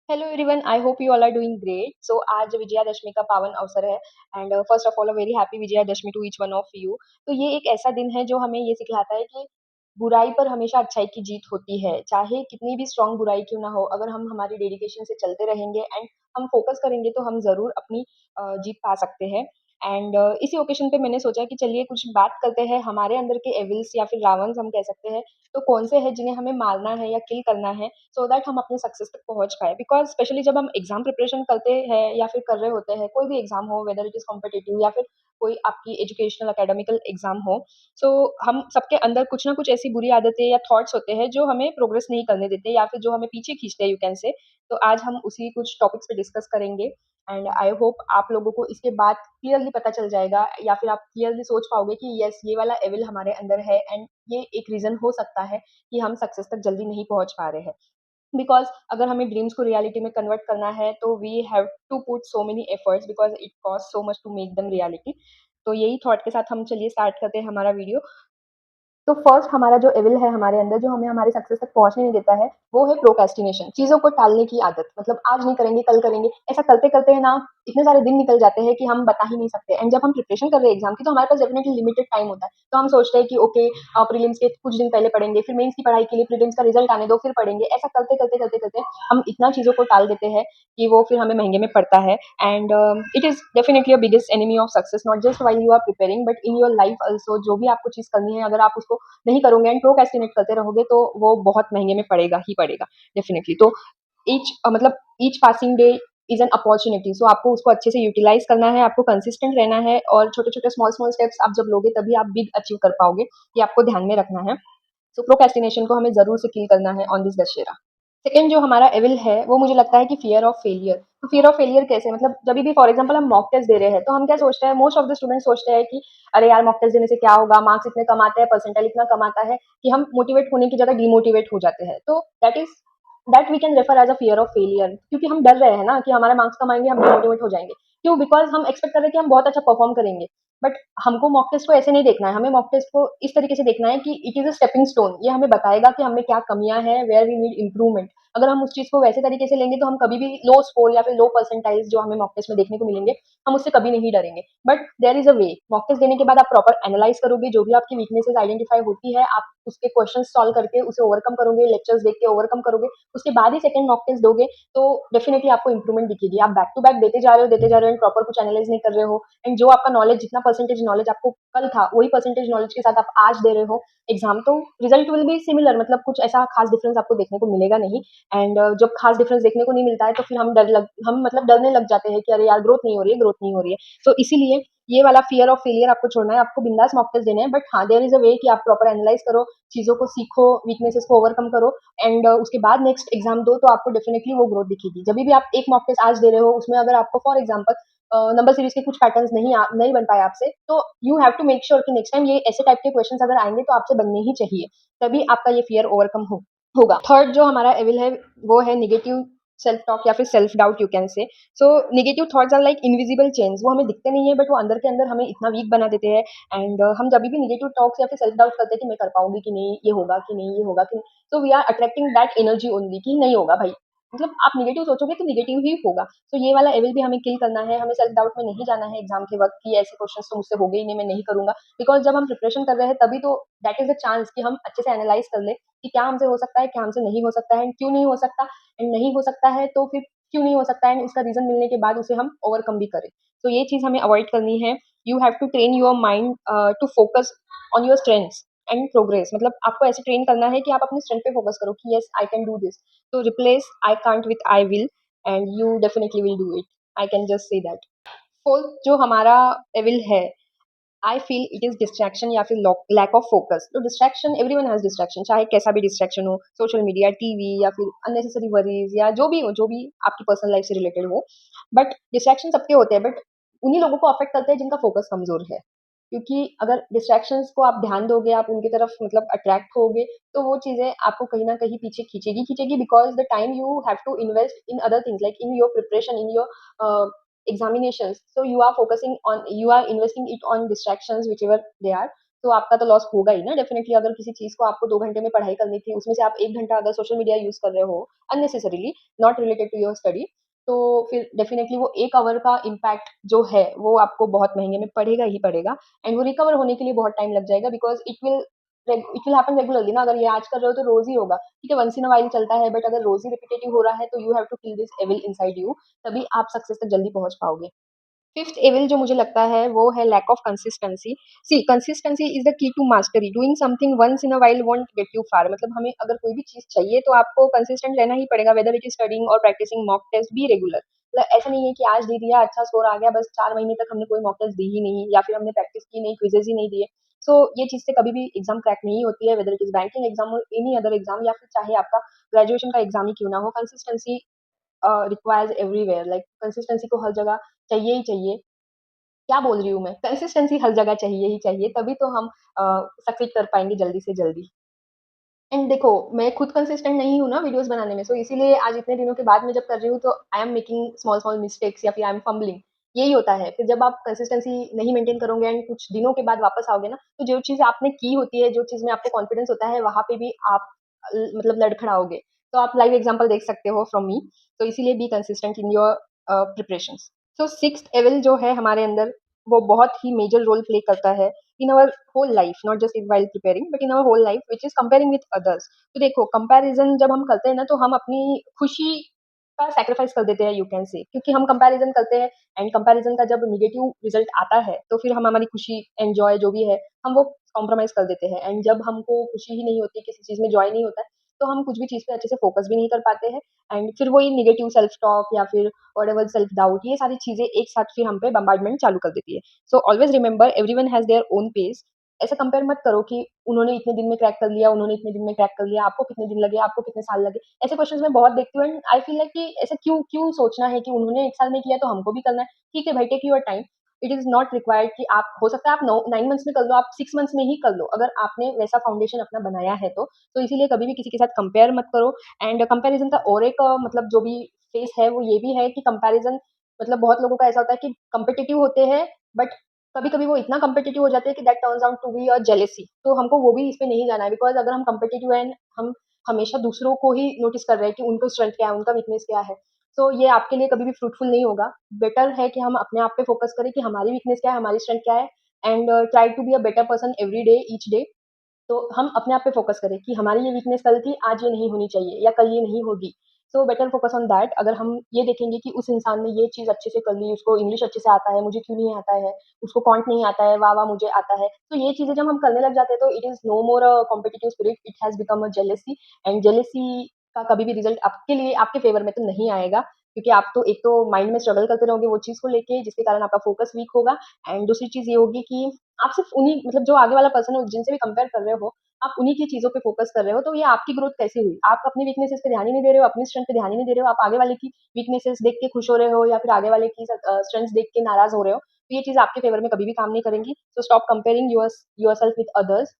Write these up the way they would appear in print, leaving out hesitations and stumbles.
Hello everyone, I hope you all are doing great. So आज विजयादशमी का पावन अवसर है and first of all a very happy Vijayadashami to each one of you. तो ये एक ऐसा दिन है जो हमें ये सिखलाता है कि बुराई पर हमेशा अच्छाई की जीत होती है। चाहे कितनी भी स्ट्रांग बुराई क्यों ना हो, अगर हम हमारी डेडिकेशन से चलते रहेंगे एंड हम फोकस करेंगे तो हम ज़रूर अपनी जीत पा सकते हैं। एंड इसी ओकेशन पे मैंने सोचा कि चलिए कुछ बात करते हैं हमारे अंदर के एविल्स या फिर रावंस हम कह सकते हैं। तो कौन से हैं जिन्हें हमें मारना है या किल करना है सो दैट हम अपने सक्सेस तक पहुंच पाए। बिकॉज स्पेशली जब हम एग्जाम प्रिपरेशन करते हैं या फिर कर रहे होते हैं, कोई भी एग्जाम हो, वेदर इट इज कॉम्पिटेटिव या फिर कोई आपकी एजुकेशनल अकेडमिकल एग्जाम हो, सो हम सबके अंदर कुछ ना कुछ ऐसी बुरी आदतें या थॉट्स होते हैं जो हमें प्रोग्रेस नहीं करने देते या फिर जो हमें पीछे खींचते हैं, यू कैन से। तो आज हम उसी कुछ टॉपिक्स पे डिस्कस करेंगे एंड आई होप आप लोगों को इसके बाद क्लियरली पता चल जाएगा या फिर आप क्लियरली सोच पाओगे कि यस, ये वाला एविल हमारे अंदर है एंड ये एक रीजन हो सकता है कि हम सक्सेस तक जल्दी नहीं पहुंच पा रहे हैं। बिकॉज अगर हमें ड्रीम्स को रियलिटी में कन्वर्ट करना है तो we have to put so many efforts because it cost so much to make them reality. तो यही थॉट के साथ हम चलिए स्टार्ट करते हैं हमारा वीडियो। तो फर्स्ट हमारा जो एविल है हमारे अंदर, जो हमें हमारे सक्सेस तक पहुंचने नहीं देता है, वो है प्रोक्रेस्टिनेशन, चीजों को टालने की आदत। मतलब आज नहीं करेंगे, कल करेंगे, ऐसा करते करते है ना इतने सारे दिन निकल जाते हैं कि हम बता ही नहीं सकते। एंड जब हम प्रिपरेशन कर रहे हैं एग्जाम की तो हमारे पास डेफिनेटली लिमिटेड टाइम होता है, तो हम सोचते हैं कि ओके, प्रीलिम्स के कुछ दिन पहले पढ़ेंगे, फिर मेंस की पढ़ाई के लिए प्रीलिम्स का रिजल्ट आने दो फिर पढ़ेंगे। ऐसा करते करते करते करते हम इतना चीजों को टाल देते हैं कि वो फिर हमें महंगे में पड़ता है। And it is definitely a biggest enemy of success, not just while you are preparing but in your life also. जो भी आपको चीज करनी है, अगर आप उसको नहीं करोगे एंड प्रोक्रेस्टिनेट करते रहोगे तो वो बहुत महंगे में पड़ेगा ही पड़ेगा डेफिनेटली। तो मतलब each passing day is an opportunity. So आपको उसको अच्छे से यूटिलाइज करना है, आपको कंसिस्टेंट रहना है और छोटे छोटे स्मॉल स्मॉल स्टेप्स आप जब लोगे तभी आप बिग अचीव कर पाओगे। ये आपको ध्यान में रखना है। सो प्रोक्रेस्टिनेशन को हमें जरूर से किल करना है ऑन दिस दशहरा। सेकंड जो हमारा एविल है वो मुझे लगता है कि फियर ऑफ फेलियर। तो फियर ऑफ फेलियर कैसे, मतलब जब भी फॉर एग्जांपल हम मॉक टेस्ट दे रहे हैं तो हम क्या सोचते हैं, मोस्ट ऑफ द स्टूडेंट सोचते हैं कि अरे यार, मॉक टेस्ट देने से क्या होगा, मार्क्स इतने कम आते हैं, परसेंटाइल इतना कम आता है कि हम मोटिवेट होने की जगह डिमोटिवेट हो जाते हैं। तो that we can refer as a fear of failure, क्योंकि हम डर रहे हैं ना कि हमारे मार्क्स कम आएंगे, हम डिमोटिवेट हो जाएंगे। क्यों? बिकॉज हम एक्सपेक्ट कर रहे हैं कि हम बहुत अच्छा परफॉर्म करेंगे। बट हमको मॉक टेस्ट को ऐसे नहीं देखना है, हमें मॉक टेस्ट को इस तरीके से देखना है कि it is a stepping stone. ये हमें बताएगा कि हमें क्या कमियां हैं, वेयर वी नीड इम्प्रूवमेंट। अगर हम उस चीज को वैसे तरीके से लेंगे तो हम कभी भी लो स्कोर या फिर लो परसेंटाइज जो हमें मॉक टेस्ट में देखने को मिलेंगे, हम उससे कभी नहीं डरेंगे। But there is a way. Mock test देने के बाद आप प्रॉपर एनालाइज करोगे, जो भी आपकी वीकनेसेस आइडेंटिफाई होती है आप उसके क्वेश्चन सॉल्व करके उसे ओवरकम करोगे, लेक्चर्स देख के ओवरकम करोगे, उसके बाद ही सेकंड मॉक टेस्ट दोगे तो डेफिनेटली आपको इंप्रूवमेंट दिखेगी। आप बैक टू बैक देते जा रहे हो एंड प्रॉपर कुछ एनालाइज नहीं कर रहे हो एंड जो आपका नॉलेज, जितना परसेंटेज नॉलेज आपको कल था वही परसेंटेज नॉलेज के साथ आप आज दे रहे हो एग्जाम, तो रिजल्ट विल बी सिमिलर। मतलब कुछ ऐसा खास डिफरेंस आपको देखने को मिलेगा नहीं। एंड जब खास डिफरेंस देखने को नहीं मिलता है तो फिर हम मतलब डरने लग जाते हैं कि अरे यार, ग्रोथ नहीं हो रही है, ग्रोथ नहीं हो रही है। तो इसीलिए ये वाला फियर ऑफ फेलियर आपको छोड़ना है, आपको बिंदास मॉक टेस्ट देने हैं। बट हाँ, देयर इज अ वे कि आप प्रॉपर एनालाइज करो, चीजों को सीखो, वीकनेसेस को ओवरकम करो एंड उसके बाद नेक्स्ट एग्जाम दो तो आपको डेफिनेटली वो ग्रोथ दिखेगी। जब भी आप एक मॉक टेस्ट आज दे रहे हो उसमें अगर आपको फॉर एग्जाम्पल नंबर सीरीज के कुछ पैटर्न्स नहीं बन पाए आपसे, तो you have to make sure कि नेक्स्ट टाइम ये ऐसे टाइप के क्वेश्चंस अगर आएंगे तो आपसे बनने ही चाहिए, तभी आपका ये फियर ओवरकम होगा। थर्ड जो हमारा एविल है वो है निगेटिव सेल्फ टॉक या फिर self doubt, you can say. So negative thoughts are like invisible chains. वो हमें दिखते नहीं है बट वो अंदर के अंदर हमें इतना वीक बना देते हैं। एंड हम जब भी निगेटिव टॉक्स या फिर सेल्फ डाउट करते हैं कि मैं कर पाऊंगी कि नहीं, ये होगा कि नहीं, ये होगा कि नहीं, तो we are attracting that energy only कि नहीं होगा भाई। मतलब आप निगेटिव सोचोगे तो निगेटिव ही होगा। तो ये वाला एविल भी हमें किल करना है। हमें सेल्फ डाउट में नहीं जाना है एग्जाम के वक्त कि ऐसे क्वेश्चन तो मुझसे हो गए ही नहीं, मैं नहीं करूंगा। बिकॉज जब हम प्रिपरेशन कर रहे हैं तभी तो दैट इज अ चांस कि हम अच्छे से एनालाइज कर ले कि क्या हमसे हो सकता है, क्या हमसे नहीं हो सकता है एंड क्यों नहीं हो सकता। एंड नहीं हो सकता है तो फिर क्यों नहीं हो सकता है एंड उसका रीजन मिलने के बाद उसे हम ओवरकम भी करें। तो ये चीज हमें अवॉइड करनी है। You have to train your mind to focus on your strengths and progress. मतलब आपको ऐसे ट्रेन करना है कि आप अपनी स्ट्रेंथ पे फोकस करो कि yes, I can do this. तो replace I can't with I will and you definitely will do it. I can just say that. Fourth जो हमारा एविल है, I feel it is distraction या फिर lack of focus. तो distraction, everyone has distraction, चाहे कैसा भी distraction हो, सोशल मीडिया, टीवी या फिर अननेसेसरी वरीज या जो भी आपकी पर्सनल लाइफ से रिलेटेड हो। बट डिस्ट्रैक्शन सबके होते हैं, बट उन्हीं लोगों को अफेक्ट करते हैं जिनका फोकस कमजोर है। क्योंकि अगर डिस्ट्रैक्शंस को आप ध्यान दोगे, आप उनकी तरफ मतलब अट्रैक्ट होगे, तो वो चीजें आपको कहीं ना कहीं पीछे खींचेगी because the time you have to invest in other things like in your preparation, in your examinations. So you are investing it on distractions whichever they are. तो आपका तो लॉस होगा ही ना डेफ़िनेटली। अगर किसी चीज़ को आपको 2 घंटे में पढ़ाई करनी थी, उसमें से आप 1 घंटा अगर सोशल मीडिया यूज़ कर रहे हो unnecessarily, not related to your study, तो फिर डेफ़िनेटली वो 1 आवर का इम्पैक्ट जो है, वो आपको बहुत महँगे में पड़ेगा ही पड़ेगा, एंड वो रिकवर होने के लिए बहुत टाइम लग जाएगा, because it will happen regularly ना। अगर ये आज कर रहे हो तो रोज़ ही होगा, ठीक है, वन्स इन अ व्हाइल चलता है, बट अगर रोज़ ही रिपिटेटिव हो रहा है, तो you have to kill this evil inside you, तभी आप सक्सेस तक जल्दी पहुँच पाओगे। फिफ्थ एविल जो मुझे लगता है वो है lack of consistency. See consistency is the key to mastery. Doing something once in a while won't get you far. मतलब हमें अगर कोई भी चीज चाहिए तो आपको कंसिस्टेंट रहना ही पड़ेगा, वेदर इट इज स्टडिंग और practicing mock test, be regular. मतलब ऐसा नहीं है कि आज दे दिया अच्छा स्कोर आ गया, बस 4 महीने तक हमने कोई मॉक टेस्ट दी ही नहीं, या फिर हमने प्रैक्टिस की नहीं, क्विजेज ही नहीं दिए। सो ये चीज से कभी भी एग्जाम क्रैक नहीं होती है, weather it is banking exam और एनी अदर एग्जाम, या फिर चाहे आपका ग्रेजुएशन का एग्जाम ही क्यों ना हो, consistency requires everywhere. Like consistency को हर जगह चाहिए ही चाहिए। क्या बोल रही हूँ मैं? कंसिस्टेंसी हर जगह चाहिए ही चाहिए, तभी तो हम सक्सीड कर पाएँगे जल्दी से जल्दी। एंड देखो, मैं खुद कंसिस्टेंट नहीं हूँ ना वीडियोज़ बनाने में, सो इसीलिए आज इतने दिनों के बाद मैं जब कर रही हूँ, तो I am making small small mistakes, या फिर आई एम फंबलिंग, यही होता है। फिर जब आप कंसिस्टेंसी नहीं मेंटेन करोगे एंड कुछ दिनों के बाद वापस आओगे ना, तो जो चीज़ आपने की होती है, जो चीज़ में आपको कॉन्फिडेंस होता है, वहाँ पे भी आप मतलब लड़खड़ाओगे। तो आप लाइव एग्ज़ाम्पल देख सकते हो फ्रॉम मी। तो इसीलिए be consistent in your preparations. So sixth evil जो है हमारे अंदर, वो बहुत ही मेजर रोल प्ले करता है in our whole life, not just while preparing, but in our whole life, which is comparing with others. तो देखो, कंपैरिजन जब हम करते हैं ना, तो हम अपनी खुशी का सैक्रिफाइस कर देते हैं, यू कैन से, क्योंकि हम कंपैरिजन करते हैं। एंड कंपैरिजन का जब नेगेटिव रिजल्ट आता है, तो फिर हम हमारी खुशी, एंजॉय जो भी है, हम वो कॉम्प्रोमाइज कर देते हैं। एंड जब हमको खुशी ही नहीं होती, किसी चीज में जॉय नहीं होता है, तो हम कुछ भी चीज पे अच्छे से फोकस भी नहीं कर पाते हैं। एंड फिर वही निगेटिव सेल्फ टॉक, या फिर व्हाटएवर सेल्फ डाउट, ये सारी चीजें एक साथ फिर हम पे बम्बार्डमेंट चालू कर देती है। So always remember, everyone has their own pace. ऐसा कंपेयर मत करो कि उन्होंने इतने दिन में क्रैक कर लिया, उन्होंने इतने दिन में क्रैक कर लिया, आपको कितने दिन लगे, आपको कितने साल लगे। ऐसे क्वेश्चंस मैं बहुत देखती हूँ, एंड आई फील लाइक कि ऐसा क्यों क्यों सोचना है कि उन्होंने 1 साल में किया तो हमको भी करना है। ठीक है भाई, take your time. It is not required कि आप, हो सकता है आप 9 मंथ्स में कर लो, आप 6 मंथ्स में ही कर लो, अगर आपने वैसा फाउंडेशन अपना बनाया है तो इसीलिए कभी भी किसी के साथ कंपेयर मत करो। एंड कंपैरिजन का और एक मतलब जो भी फेस है, वो ये भी है कि कंपैरिजन, मतलब बहुत लोगों का ऐसा होता है कि कॉम्पिटिटिव होते हैं, बट कभी-कभी वो इतना कॉम्पिटिटिव हो जाते हैं कि that turns out to be a jealousy. तो हमको वो भी इसमें नहीं जाना है, बिकॉज़ अगर हम कॉम्पिटिटिव हैं, हम हमेशा दूसरों को ही नोटिस कर रहे हैं कि उनका स्ट्रेंथ क्या है, उनका वीकनेस क्या है। तो ये आपके लिए कभी भी फ्रूटफुल नहीं होगा। बेटर है कि हम अपने आप पे फोकस करें कि हमारी वीकनेस क्या है, हमारी स्ट्रेंथ क्या है, and try to be a better person every day, each day. तो हम अपने आप पे फ़ोकस करें कि हमारी ये वीकनेस कल थी, आज ये नहीं होनी चाहिए, या कल ये नहीं होगी। So better focus on that. अगर हम ये देखेंगे कि उस इंसान ने ये चीज़ अच्छे से कर ली, उसको इंग्लिश अच्छे से आता है, मुझे क्यों नहीं आता है, उसको क्वांट नहीं आता है, वाह-वाह मुझे आता है। तो ये चीज़ें जब हम करने लग जाते हैं, तो it is no more a competitive spirit, it has become a jealousy. And jealousy का कभी भी रिज़ल्ट आपके लिए, आपके फ़ेवर में तो नहीं आएगा, क्योंकि आप तो एक तो माइंड में स्ट्रगल करते रहोगे वो चीज़ को लेके, जिसके कारण आपका फ़ोकस वीक होगा। एंड दूसरी चीज़ ये होगी कि आप सिर्फ़ उन्हीं, मतलब जो आगे वाला पर्सन है, जिनसे भी कंपेयर कर रहे हो, आप उन्हीं की चीज़ों पे फ़ोकस कर रहे हो, तो ये आपकी ग्रोथ कैसे हुई? आप अपनी वीकनेसेस पे ध्यान ही नहीं दे रहे हो, अपनी स्ट्रेंथ पे ध्यान ही नहीं दे रहे हो, आप आगे वाले की वीकनेसेस देख के खुश हो रहे हो, या फिर आगे वाले की स्ट्रेंथ्स देख के नाराज़ हो रहे हो, तो ये चीज़ आपके फ़ेवर में कभी भी काम नहीं करेंगी। So stop comparing yourself with others.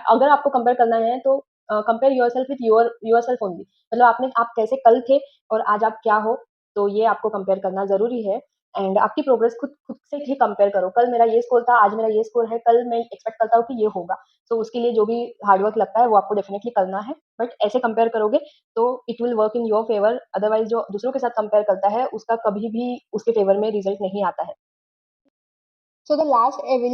अगर आपको कंपेयर करना है, तो compare yourself with yourself only. मतलब आप कैसे कल थे और आज आप क्या हो, तो ये आपको कंपेयर करना ज़रूरी है। एंड आपकी प्रोग्रेस खुद खुद से ही कंपेयर करो। कल मेरा ये स्कोर था, आज मेरा ये स्कोर है, कल मैं एक्सपेक्ट करता हूँ कि ये होगा। तो उसके लिए जो भी हार्ड वर्क लगता है, वो आपको डेफिनिटली करना है। बट ऐसे कंपेयर करोगे तो it will work in your favour. Otherwise जो दूसरों के साथ कंपेयर करता है, उसका कभी भी उसके फेवर में रिजल्ट नहीं आता है। So the last evil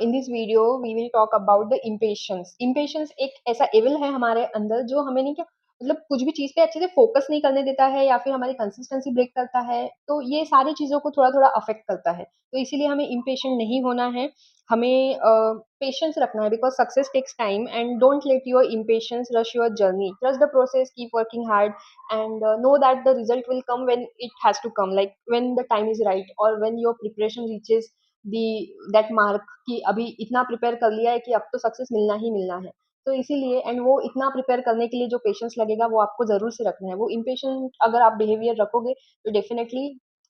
in this video we will talk about the impatience. Impatience एक ऐसा evil है हमारे अंदर, जो हमें नहीं क्या, मतलब कुछ भी चीज़ पे अच्छे से फोकस नहीं करने देता है, या फिर हमारी कंसिस्टेंसी ब्रेक करता है। तो ये सारी चीज़ों को थोड़ा-थोड़ा अफेक्ट करता है। तो इसीलिए हमें इम्पेशेंट नहीं होना है। हमें पेशेंस रखना है, because success takes time, and don't let your impatience rush your journey. Trust the process, keep working hard, and know that the result will come when it has to come, like when the time is right, or when your preparation reaches the that mark, कि अभी इतना prepare कर लिया है कि अब तो success मिलना ही मिलना है। तो इसीलिए, एंड वो इतना प्रिपेयर करने के लिए जो पेशेंस लगेगा, वो आपको ज़रूर से रखना है। वो इम्पेशेंट अगर आप बिहेवियर रखोगे, तो डेफिनिटली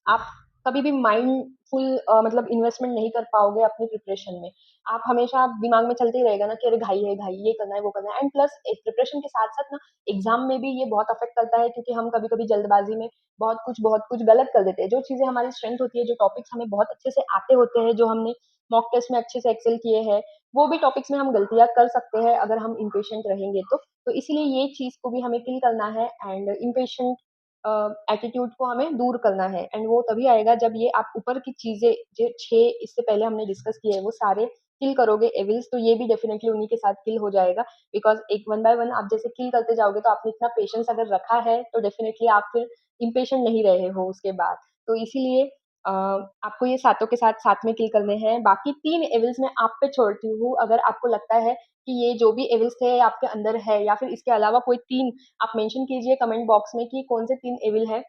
आप कभी भी माइंडफुल मतलब इन्वेस्टमेंट नहीं कर पाओगे अपनी प्रिपरेशन में। आप हमेशा दिमाग में चलते ही रहेगा ना कि अरे घाई है घाई, ये करना है वो करना है। एंड प्लस प्रिपरेशन के साथ साथ ना एग्जाम में भी ये बहुत अफेक्ट करता है, क्योंकि हम कभी कभी जल्दबाजी में बहुत कुछ गलत कर देते हैं। जो चीजें हमारी स्ट्रेंथ होती है, जो टॉपिक्स हमें बहुत अच्छे से आते होते हैं, जो हमने मॉक टेस्ट में अच्छे से एक्सेल किए हैं, वो भी टॉपिक्स में हम गलतियां कर सकते हैं अगर हम इम्पेशेंट रहेंगे तो इसलिए ये चीज को भी हमें किल करना है। एंड इम्पेशेंट एटीट्यूड को हमें दूर करना है। एंड वो तभी आएगा जब ये आप ऊपर की चीजें, जो 6 इससे पहले हमने डिस्कस किए हैं, वो सारे किल करोगे एविल्स, तो ये भी डेफिनेटली उन्हीं के साथ किल हो जाएगा। बिकॉज एक वन बाय वन आप जैसे किल करते जाओगे, तो आपने इतना पेशेंस अगर रखा है तो डेफिनेटली आप फिर इम्पेशेंट नहीं रहे हो उसके बाद। तो इसीलिए आपको ये सातों के साथ साथ में किल करने हैं। बाकी 3 एविल्स मैं आप पे छोड़ती हूँ। अगर आपको लगता है कि ये जो भी एविल्स थे आपके अंदर है, या फिर इसके अलावा कोई 3 आप मेंशन कीजिए कमेंट बॉक्स में कि कौन से 3 एविल है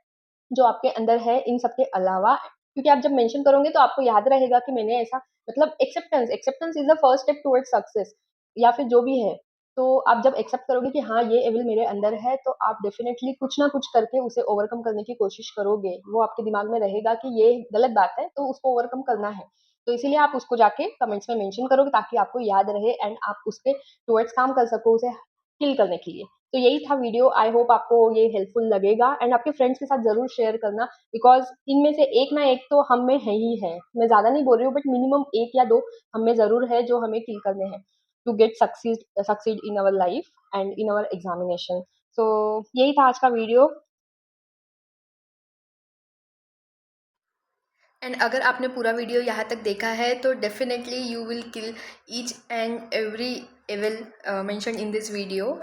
जो आपके अंदर है इन सबके अलावा। क्योंकि आप जब मेंशन करोगे तो आपको याद रहेगा कि मैंने ऐसा, मतलब acceptance acceptance is the first step towards success, या फिर जो भी है। तो आप जब एक्सेप्ट करोगे कि हाँ ये एविल मेरे अंदर है, तो आप डेफिनेटली कुछ ना कुछ करके उसे ओवरकम करने की कोशिश करोगे। वो आपके दिमाग में रहेगा कि ये गलत बात है, तो उसको ओवरकम करना है। तो इसीलिए आप उसको जाके कमेंट्स में मेंशन करोगे, ताकि आपको याद रहे एंड आप उस पर टुवर्ड्स काम कर सको उसे किल करने के लिए। तो यही था वीडियो। आई होप आपको ये हेल्पफुल लगेगा, एंड आपके फ्रेंड्स के साथ जरूर शेयर करना। बिकॉज इनमें से एक ना एक तो हम में है ही है। मैं ज्यादा नहीं बोल रही हूँ, बट मिनिमम 1 या 2 हम में जरूर है जो हमें किल करने हैं to get succeed in our life and in our examination. So यही था आज का वीडियो। एंड अगर आपने पूरा वीडियो यहाँ तक देखा है तो definitely you will kill each and every evil mention in this video.